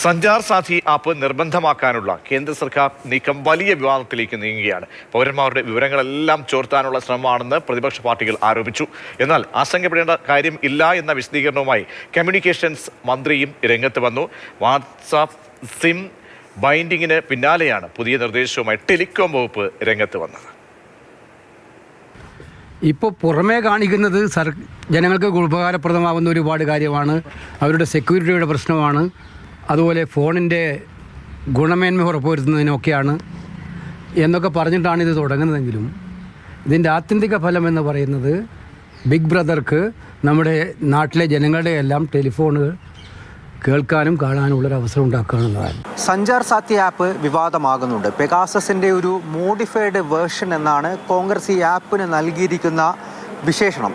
സഞ്ചാർ Saathi app നിർബന്ധമാക്കാനുള്ള കേന്ദ്ര സർക്കാർ നീക്കം വലിയ വിവാദത്തിലേക്ക് നീങ്ങുകയാണ്. പൗരന്മാരുടെ വിവരങ്ങളെല്ലാം ചോർത്താനുള്ള ശ്രമമാണെന്ന് പ്രതിപക്ഷ പാർട്ടികൾ ആരോപിച്ചു. എന്നാൽ ആശങ്കപ്പെടേണ്ട കാര്യം ഇല്ല എന്ന വിശദീകരണവുമായി കമ്മ്യൂണിക്കേഷൻസ് മന്ത്രിയും രംഗത്ത് വന്നു. വാട്സാപ്പ് സിം ബൈൻഡിങ്ങിന് പിന്നാലെയാണ് പുതിയ നിർദ്ദേശവുമായി ടെലികോം വകുപ്പ് രംഗത്ത് വന്നത്. ഇപ്പോൾ പുറമേ കാണിക്കുന്നത് ജനങ്ങൾക്ക് ഉപകാരപ്രദമാകുന്ന ഒരുപാട് കാര്യമാണ്. അവരുടെ സെക്യൂരിറ്റിയുടെ പ്രശ്നമാണ്, അതുപോലെ ഫോണിൻ്റെ ഗുണമേന്മ ഉറപ്പുവരുത്തുന്നതിനൊക്കെയാണ് എന്നൊക്കെ പറഞ്ഞിട്ടാണ് ഇത് തുടങ്ങുന്നതെങ്കിലും ഇതിൻ്റെ ആത്യന്തിക ഫലം എന്ന് പറയുന്നത് ബിഗ് ബ്രദർക്ക് നമ്മുടെ നാട്ടിലെ ജനങ്ങളുടെ എല്ലാം ടെലിഫോണുകൾ കേൾക്കാനും കാണാനുമുള്ളൊരു അവസരം ഉണ്ടാക്കുകയെന്നതാണ്. സഞ്ചാർ സാഥി ആപ്പ് വിവാദമാകുന്നുണ്ട്. പെഗാസസിൻ്റെ ഒരു മോഡിഫൈഡ് വേർഷൻ എന്നാണ് കോൺഗ്രസ് ഈ ആപ്പിന് നൽകിയിരിക്കുന്ന വിശേഷണം.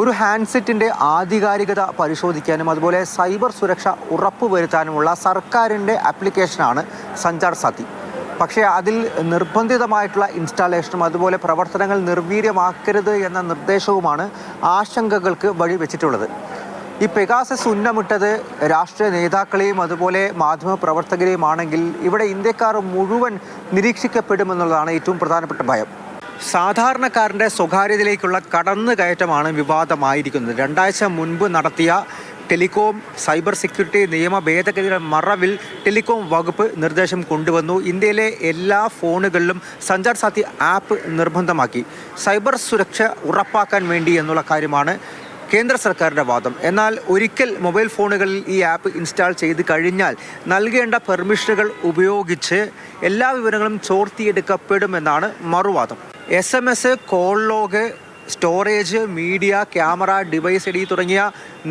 ഒരു ഹാൻഡ്സെറ്റിൻ്റെ ആധികാരികത പരിശോധിക്കാനും അതുപോലെ സൈബർ സുരക്ഷ ഉറപ്പുവരുത്താനുമുള്ള സർക്കാരിൻ്റെ ആപ്ലിക്കേഷനാണ് സഞ്ചാർ സാഥി. പക്ഷേ അതിൽ നിർബന്ധിതമായിട്ടുള്ള ഇൻസ്റ്റാളേഷനും അതുപോലെ പ്രവർത്തനങ്ങൾ നിർവീര്യമാക്കരുത് എന്ന നിർദ്ദേശവുമാണ് ആശങ്കകൾക്ക് വഴിവെച്ചിട്ടുള്ളത്. ഈ പെഗാസസ് ഉന്നമിട്ടത് രാഷ്ട്രീയ നേതാക്കളെയും അതുപോലെ മാധ്യമപ്രവർത്തകരെയുമാണെങ്കിൽ ഇവിടെ ഇന്ത്യക്കാർ മുഴുവൻ നിരീക്ഷിക്കപ്പെടുമെന്നുള്ളതാണ് ഏറ്റവും പ്രധാനപ്പെട്ട ഭയം. സാധാരണക്കാരൻ്റെ സ്വകാര്യതയിലേക്കുള്ള കടന്നുകയറ്റമാണ് വിവാദമായിരിക്കുന്നത്. 2 ആഴ്ച മുൻപ് നടത്തിയ ടെലികോം സൈബർ സെക്യൂരിറ്റി നിയമ ഭേദഗതിയുടെ മറവിൽ ടെലികോം വകുപ്പ് നിർദ്ദേശം കൊണ്ടുവന്നു. ഇന്ത്യയിലെ എല്ലാ ഫോണുകളിലും സഞ്ചാർ സാഥി ആപ്പ് നിർബന്ധമാക്കി. സൈബർ സുരക്ഷ ഉറപ്പാക്കാൻ വേണ്ടി എന്നുള്ള കാര്യമാണ് കേന്ദ്ര സർക്കാരിൻ്റെ വാദം. എന്നാൽ ഒരിക്കൽ മൊബൈൽ ഫോണുകളിൽ ഈ ആപ്പ് ഇൻസ്റ്റാൾ ചെയ്ത് കഴിഞ്ഞാൽ നൽകേണ്ട പെർമിഷനുകൾ ഉപയോഗിച്ച് എല്ലാ വിവരങ്ങളും ചോർത്തിയെടുക്കപ്പെടുമെന്നാണ് മറുവാദം. SMS, call log, storage, media, camera, device ID തുടങ്ങിയ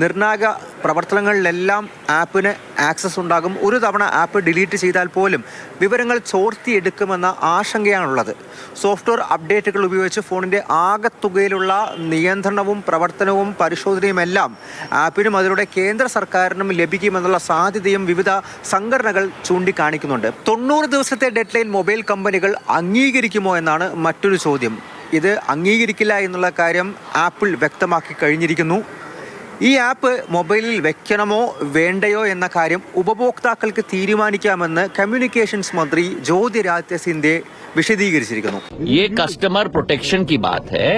നിർണായക പ്രവർത്തനങ്ങളിലെല്ലാം ആപ്പിന് ആക്സസ് ഉണ്ടാകും. ഒരു തവണ ആപ്പ് ഡിലീറ്റ് ചെയ്താൽ പോലും വിവരങ്ങൾ ചോർത്തിയെടുക്കുമെന്ന ആശങ്കയാണുള്ളത്. സോഫ്റ്റ്വെയർ അപ്ഡേറ്റുകൾ ഉപയോഗിച്ച് ഫോണിൻ്റെ ആകെത്തുകയിലുള്ള നിയന്ത്രണവും പ്രവർത്തനവും പരിശോധനയുമെല്ലാം ആപ്പിനും അതിലൂടെ കേന്ദ്ര സർക്കാരിനും ലഭിക്കുമെന്നുള്ള സാധ്യതയും വിവിധ സംഘടനകൾ ചൂണ്ടിക്കാണിക്കുന്നുണ്ട്. 90 ദിവസത്തെ ഡെഡ്ലൈൻ മൊബൈൽ കമ്പനികൾ അംഗീകരിക്കുമോ എന്നാണ് മറ്റൊരു ചോദ്യം. ഇത് അംഗീകരിക്കില്ല എന്നുള്ള കാര്യം ആപ്പിൾ വ്യക്തമാക്കി കഴിഞ്ഞിരിക്കുന്നു. ഈ ആപ്പ് മൊബൈലിൽ വെക്കണമോ വേണ്ടയോ എന്ന കാര്യം ഉപഭോക്താക്കൾക്ക് തീരുമാനിക്കാമെന്ന് കമ്മ്യൂണിക്കേഷൻസ് മന്ത്രി ജ്യോതിരാദിത്യ സിന്ധ്യ വിശദീകരിച്ചിരിക്കുന്നു. ये कस्टमर प्रोटेक्शन की बात है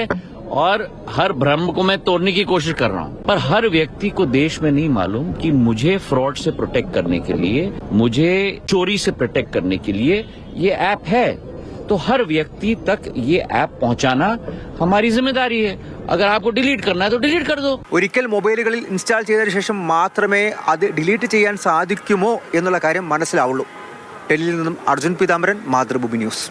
और हर भ्रम को मैं तोड़ने की कोशिश कर रहा हूँ, पर हर व्यक्ति को देश में नहीं मालूम कि मुझे फ्रॉड से प्रोटेक्ट करने के लिए, मुझे चोरी से प्रोटेक्ट करने के लिए ये ऐप है. तो हर व्यक्ति तक ये ऐप पहुंचाना हमारी जिम्मेदारी है. अगर आपको डिलीट करना है तो डिलीट कर दो. ഒരിക്കൽ മൊബൈലുകളിൽ ഇൻസ്റ്റാൾ ചെയ്തതിനു ശേഷം മാത്രമേ അത് ഡിലീറ്റ് ചെയ്യാൻ സാധിക്കുമോ എന്നുള്ള കാര്യം മനസ്സിലാവുള്ളൂ. ഡൽഹിയിൽ നിന്നും അർജുൻ പീതാംബരൻ, മാതൃഭൂമി ന്യൂസ്.